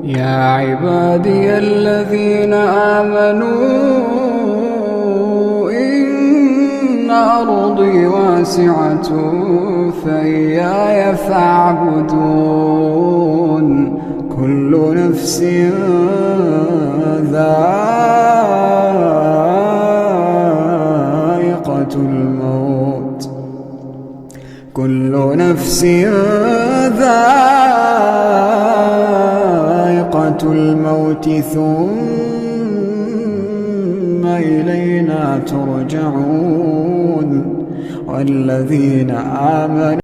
يا عبادي الذين آمنوا إن أرضي واسعة فإياي فاعبدون كل نفس ذائقة الموت كل نفس ذائقة الموت ثم إلينا ترجعون والذين آمنوا